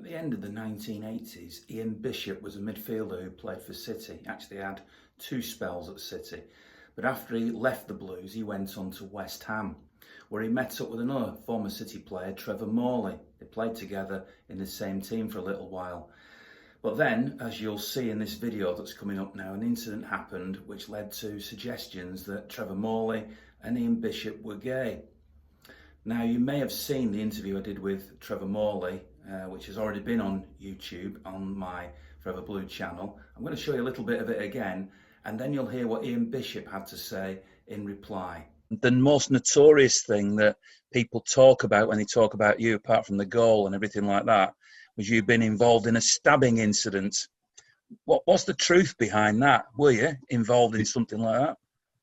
At the end of the 1980s, Ian Bishop was a midfielder who played for City. He actually had two spells at City. But after he left the Blues, he went on to West Ham, where he met up with another former City player, Trevor Morley. They played together in the same team for a little while. But then, as you'll see in this video that's coming up now, an incident happened which led to suggestions that Trevor Morley and Ian Bishop were gay. Now, you may have seen the interview I did with Trevor Morley, which has already been on YouTube on my Forever Blue channel. I'm going to show you a little bit of it again, and then you'll hear what Ian Bishop had to say in reply. The most notorious thing that people talk about when they talk about you, apart from the goal and everything like that, was you being involved in a stabbing incident. What's the truth behind that? Were you involved in something like that?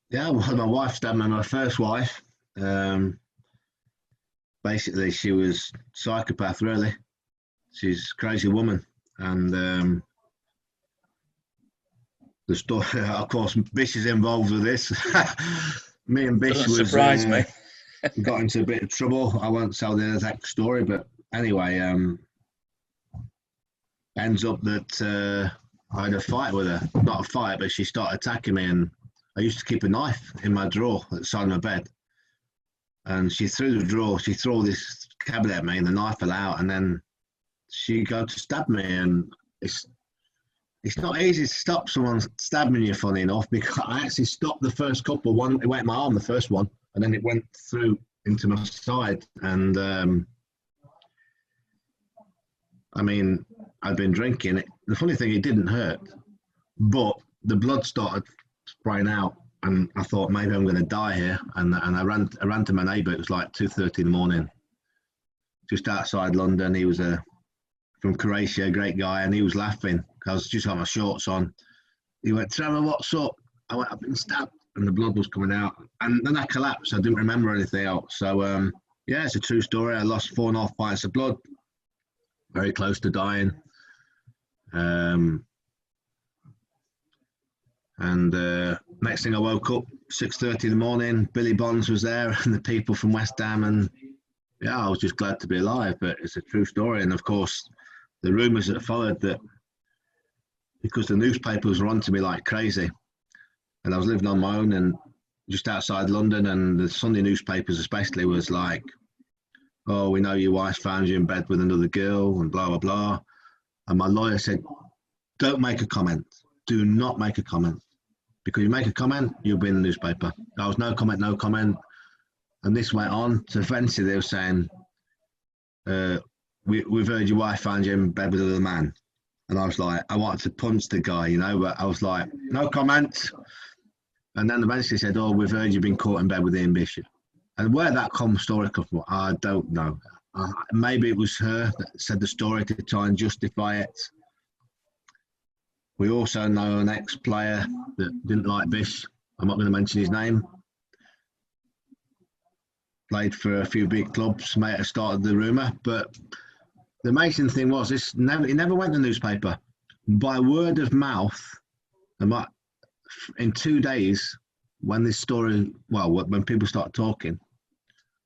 Yeah, well, my wife stabbed me, my first wife. Basically, she was psychopath, really. She's a crazy woman. And the story, of course, Bish is involved with this. Me and Bish Doesn't surprise me. Got into a bit of trouble. I won't tell the exact story, but anyway, ends up that I had a fight with her. Not a fight, but she started attacking me, and I used to keep a knife in my drawer at the side of my bed. And she threw the drawer, she threw this cabinet at me, and the knife fell out, and then she go to stab me. And it's not easy to stop someone stabbing you, funny enough, because I actually stopped the first couple. One, it went in my arm, the first one, and then it went through into my side. And I mean, I'd been drinking. The funny thing, it didn't hurt, but the blood started spraying out, and I thought maybe I'm going to die here. And I ran to my neighbour. It was like 2:30 in the morning, just outside London. He was from Croatia, a great guy, and he was laughing because I just had my shorts on. He went, "Trevor, what's up?" I went, "I've been stabbed," and the blood was coming out. And then I collapsed. I didn't remember anything else. So yeah, it's a true story. I lost 4.5 pints of blood, very close to dying. Next thing I woke up, 6:30 in the morning, Billy Bonds was there and the people from West Ham, and yeah, I was just glad to be alive. But it's a true story. And of course, the rumours that followed, that because the newspapers were onto me like crazy, and I was living on my own and just outside London, and the Sunday newspapers especially was like, "Oh, we know your wife found you in bed with another girl," and blah, blah, blah. And my lawyer said, "Don't make a comment. Do not make a comment. Because you make a comment, you'll be in the newspaper." There was no comment, no comment. And this went on to eventually they were saying, we've heard your wife found you in bed with another man. And I was like, I wanted to punch the guy, you know, but I was like, no comment. And then eventually said, "Oh, we've heard you've been caught in bed with Ian Bishop." And where that story comes from, I don't know. Maybe it was her that said the story to try and justify it. We also know an ex-player that didn't like Bish. I'm not going to mention his name. Played for a few big clubs, may have started the rumour. But the amazing thing was, it never went in the newspaper. By word of mouth, in 2 days, when this story, when people started talking,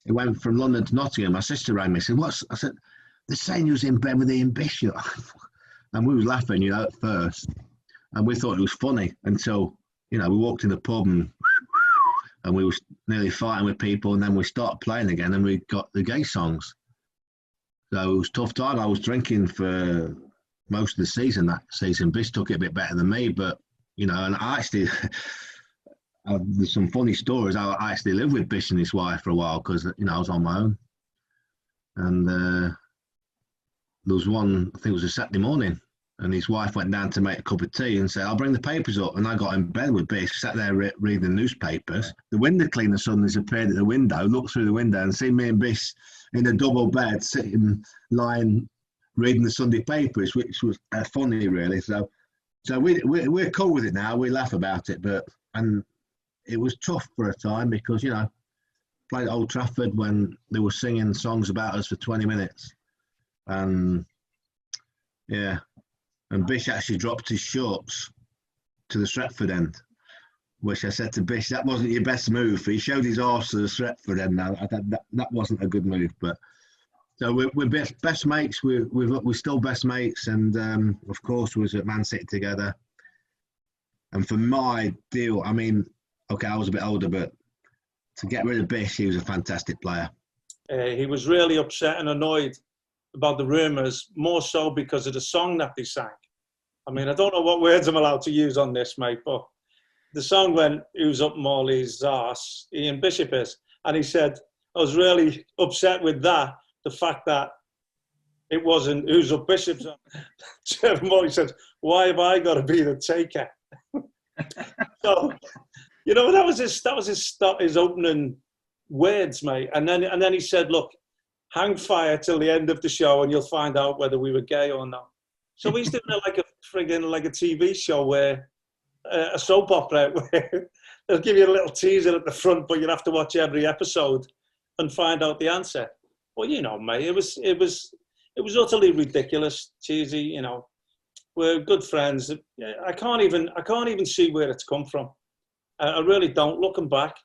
it went from London to Nottingham. My sister rang me and said, I said, "They're saying you was in bed with Ian Bishop." And we was laughing, you know, at first. And we thought it was funny until, you know, we walked in the pub and we was nearly fighting with people. And then we started playing again and we got the gay songs. So it was a tough time. I was drinking for most of the season that season. Bish took it a bit better than me. But, you know, and I actually, there's some funny stories. I actually lived with Bish and his wife for a while because, you know, I was on my own. And there was one, I think it was a Saturday morning, and his wife went down to make a cup of tea and said, "I'll bring the papers up." And I got in bed with Bish, sat there reading the newspapers. The window cleaner suddenly appeared at the window, looked through the window and seen me and Bish in a double bed, sitting, lying, reading the Sunday papers, which was funny, really. So we're cool with it now. We laugh about it, and it was tough for a time because, you know, played at Old Trafford when they were singing songs about us for 20 minutes. And yeah, and Bish actually dropped his shorts to the Stretford end, which I said to Bish, that wasn't your best move. He showed his arse to the Stretford end. Now that wasn't a good move, but So we're best mates. We're still best mates, and of course, we was at Man City together. And for my deal, I mean, okay, I was a bit older, but to get rid of Bish, he was a fantastic player. He was really upset and annoyed about the rumours, more so because of the song that they sang. I mean, I don't know what words I'm allowed to use on this, mate, but the song went, "Who's up Morley's arse?" Ian Bishop is. And he said, I was really upset with that, the fact that it wasn't "Who's up Bishop's arse." Trevor Morley said, "Why have I got to be the taker?" So, you know, that was his opening words, mate. And then he said, "Look, hang fire till the end of the show and you'll find out whether we were gay or not." So he's doing it like a TV show where a soap opera where they'll give you a little teaser at the front, but you'll have to watch every episode and find out the answer. Well, you know, mate, it was utterly ridiculous, cheesy. You know, we're good friends. I can't even see where it's come from. I really don't. Looking back,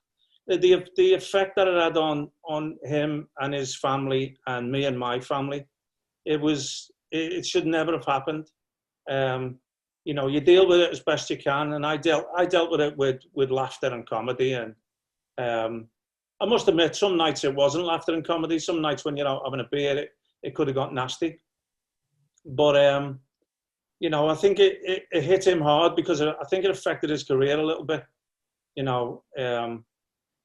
the effect that it had on him and his family and me and my family, it should never have happened. You know, you deal with it as best you can, and I dealt with it with laughter and comedy. And I must admit, some nights it wasn't laughter and comedy. Some nights when you're out having a beer, it could have got nasty. But you know, I think it hit him hard because I think it affected his career a little bit. You know,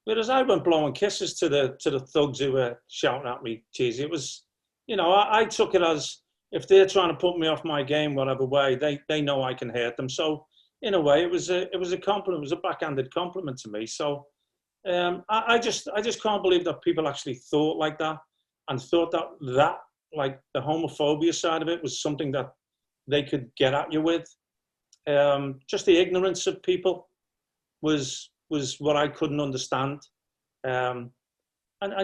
whereas I went blowing kisses to the thugs who were shouting at me, cheesy. It was, you know, I took it as, if they're trying to put me off my game, whatever way, they know I can hurt them. So in a way, it was a compliment. It was a backhanded compliment to me. So I just can't believe that people actually thought like that, and thought that like the homophobia side of it was something that they could get at you with. Just the ignorance of people was what I couldn't understand. And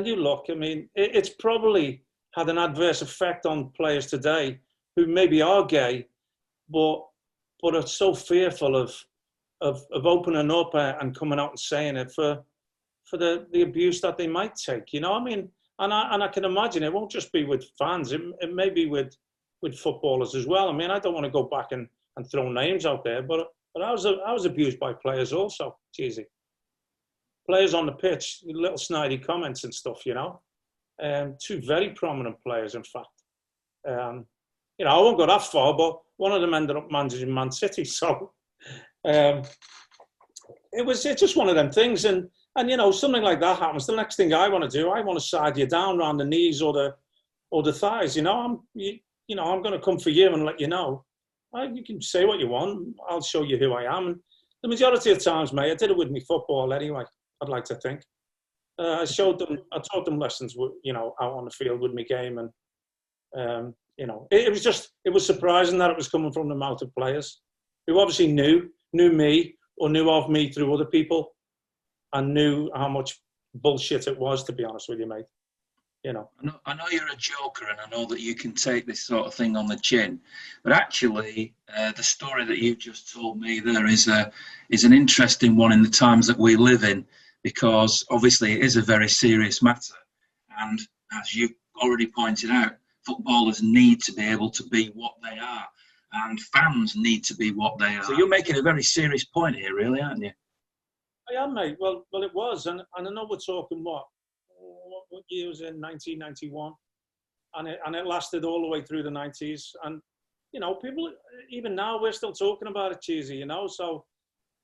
you look, I mean, it's probably had an adverse effect on players today who maybe are gay, but are so fearful of opening up and coming out and saying it for the abuse that they might take. You know, I mean, and I can imagine it won't just be with fans. It may be with footballers as well. I mean, I don't want to go back and throw names out there, but I was abused by players also, cheesy. Players on the pitch, little snidey comments and stuff, you know. Two very prominent players, in fact. You know, I won't go that far, but one of them ended up managing Man City. So it's just one of them things. And you know, something like that happens. The next thing I want to do, I want to side you down around the knees or the thighs. You know, I'm going to come for you and let you know. You can say what you want. I'll show you who I am. And the majority of times, mate, I did it with me football anyway. I'd like to think. I taught them lessons, you know, out on the field with my game, and you know, it was surprising that it was coming from the mouth of players who obviously knew me or knew of me through other people, and knew how much bullshit it was, to be honest with you, mate. You know. I know you're a joker, and I know that you can take this sort of thing on the chin, but actually, the story that you've just told me there is an interesting one in the times that we live in. Because obviously it is a very serious matter. And as you've already pointed out, footballers need to be able to be what they are. And fans need to be what they are. So you're making a very serious point here, really, aren't you? I am, mate. Well, it was. And I know we're talking what year was in 1991? And it lasted all the way through the 90s. And, you know, people, even now, we're still talking about it, cheesy, you know. So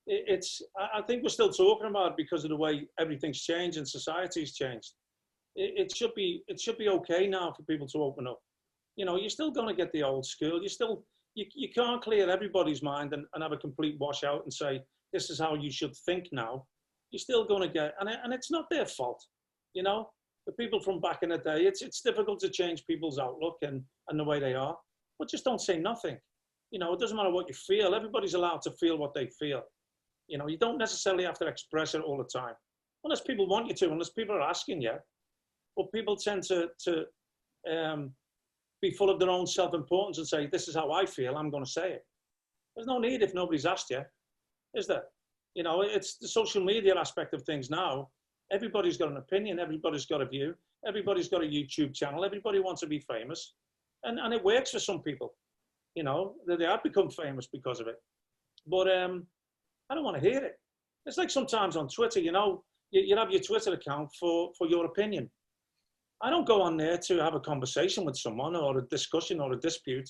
I think we're still talking about it because of the way everything's changed and society's changed. It should be okay now for people to open up. You know, you're still going to get the old school. You can't clear everybody's mind and have a complete washout and say, this is how you should think now. You're still going to get, and it's not their fault. You know, the people from back in the day, it's difficult to change people's outlook and the way they are, but just don't say nothing. You know, it doesn't matter what you feel. Everybody's allowed to feel what they feel. You know, you don't necessarily have to express it all the time, unless people want you to, unless people are asking you. But people tend to be full of their own self-importance and say, this is how I feel, I'm going to say it. There's no need if nobody's asked you, is there? You know, it's the social media aspect of things now. Everybody's got an opinion. Everybody's got a view. Everybody's got a YouTube channel. Everybody wants to be famous. And it works for some people. You know, they have become famous because of it. But I don't want to hear it. It's like sometimes on Twitter, you know, you have your Twitter account for your opinion. I don't go on there to have a conversation with someone or a discussion or a dispute.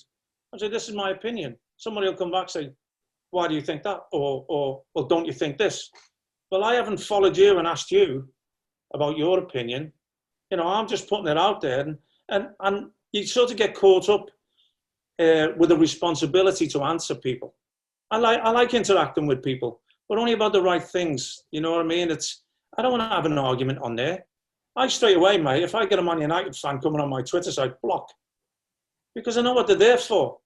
I say, this is my opinion. Somebody will come back and say, why do you think that? Or well, don't you think this? Well, I haven't followed you and asked you about your opinion. You know, I'm just putting it out there. And you sort of get caught up with a responsibility to answer people. I like interacting with people, but only about the right things. You know what I mean? I don't want to have an argument on there. I straight away, mate, if I get a Man United fan coming on my Twitter site, block. Because I know what they're there for.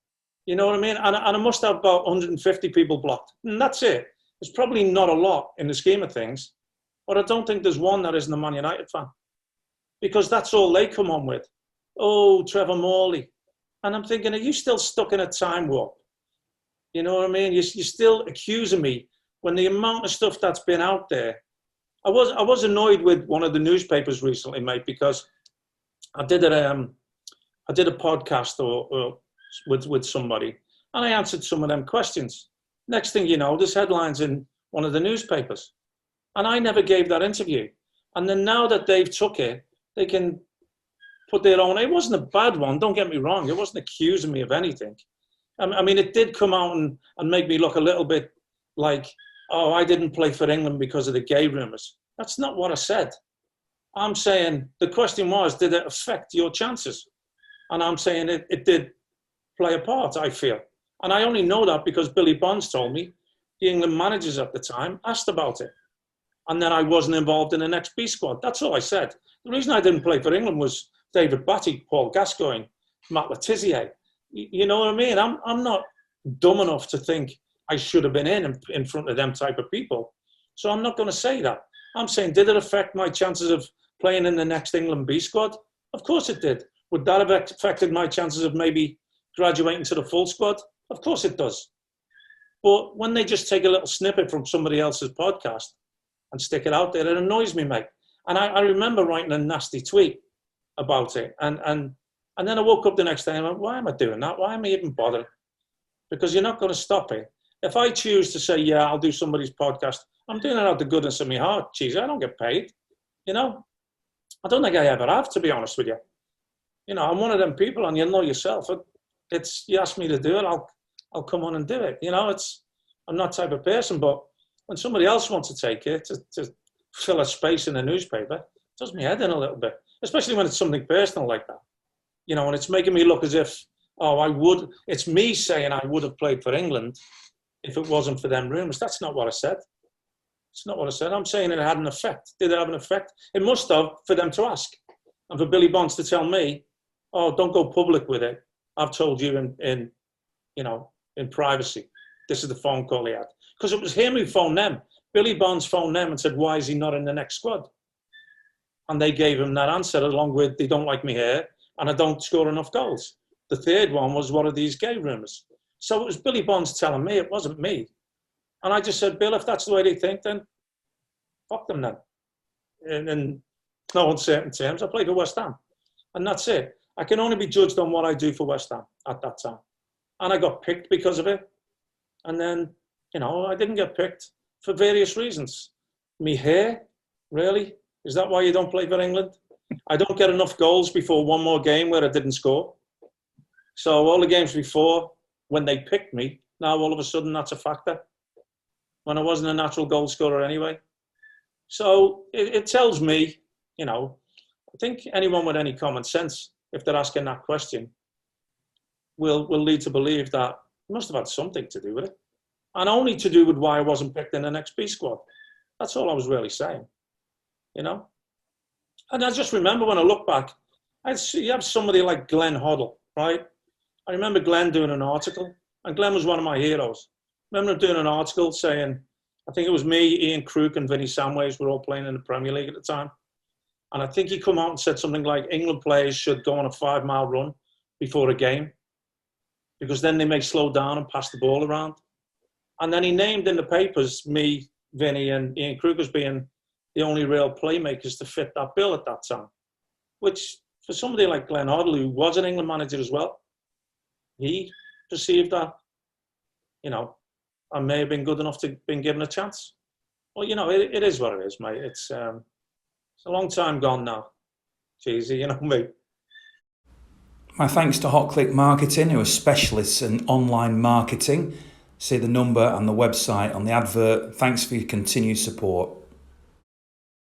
You know what I mean? And I must have about 150 people blocked. And that's it. It's probably not a lot in the scheme of things, but I don't think there's one that isn't a Man United fan. Because that's all they come on with. Oh, Trevor Morley. And I'm thinking, are you still stuck in a time warp? You know what I mean? You're still accusing me when the amount of stuff that's been out there. I was annoyed with one of the newspapers recently, mate, because I did a podcast or with somebody, and I answered some of them questions. Next thing you know, there's headlines in one of the newspapers, and I never gave that interview. And then now that they've took it, they can put their own. It wasn't a bad one. Don't get me wrong. It wasn't accusing me of anything. I mean, it did come out and make me look a little bit like, oh, I didn't play for England because of the gay rumours. That's not what I said. I'm saying the question was, did it affect your chances? And I'm saying it did play a part, I feel. And I only know that because Billy Bonds told me, the England managers at the time asked about it. And then I wasn't involved in the next B squad. That's all I said. The reason I didn't play for England was David Batty, Paul Gascoigne, Matt Letizia. You know what I mean? I'm not dumb enough to think I should have been in front of them type of people. So I'm not going to say that. I'm saying, did it affect my chances of playing in the next England B squad? Of course it did. Would that have affected my chances of maybe graduating to the full squad? Of course it does. But when they just take a little snippet from somebody else's podcast and stick it out there, it annoys me, mate. And I remember writing a nasty tweet about it. And then I woke up the next day and I went, why am I doing that? Why am I even bothering? Because you're not going to stop it. If I choose to say, yeah, I'll do somebody's podcast, I'm doing it out of the goodness of my heart. Jeez, I don't get paid. You know, I don't think I ever have, to be honest with you. You know, I'm one of them people, and you know yourself. You ask me to do it, I'll come on and do it. You know, I'm that type of person. But when somebody else wants to take it to fill a space in a newspaper, it does my head in a little bit, especially when it's something personal like that. You know, and it's making me look as if, it's me saying I would have played for England if it wasn't for them rumours. That's not what I said. It's not what I said. I'm saying it had an effect. Did it have an effect? It must have, for them to ask. And for Billy Bonds to tell me, oh, don't go public with it. I've told you in privacy. This is the phone call he had. Because it was him who phoned them. Billy Bonds phoned them and said, why is he not in the next squad? And they gave him that answer along with, they don't like me here and I don't score enough goals. The third one was, what are these gay rumours? So it was Billy Bonds telling me, it wasn't me. And I just said, Bill, if that's the way they think, then fuck them then. In no uncertain terms, I played for West Ham. And that's it. I can only be judged on what I do for West Ham at that time. And I got picked because of it. And then, you know, I didn't get picked for various reasons. Me hair, really? Is that why you don't play for England? I don't get enough goals before one more game where I didn't score. So all the games before, when they picked me, now all of a sudden that's a factor. When I wasn't a natural goal scorer anyway. So it tells me, you know, I think anyone with any common sense, if they're asking that question, will lead to believe that it must have had something to do with it. And only to do with why I wasn't picked in the next B squad. That's all I was really saying, you know. And I just remember when I look back, you have somebody like Glenn Hoddle, right? I remember Glenn doing an article, and Glenn was one of my heroes. I remember him doing an article saying, I think it was me, Ian Crook, and Vinnie Samways were all playing in the Premier League at the time. And I think he come out and said something like, England players should go on a 5-mile run before a game, because then they may slow down and pass the ball around. And then he named in the papers me, Vinnie, and Ian Crook as being the only real playmakers to fit that bill at that time. Which, for somebody like Glenn Hoddle, who was an England manager as well, he perceived that, you know, I may have been good enough to been given a chance. Well, you know, it is what it is, mate. It's a long time gone now. Cheesy, you know me. My thanks to Hot Click Marketing, who are specialists in online marketing. See the number and the website on the advert. Thanks for your continued support.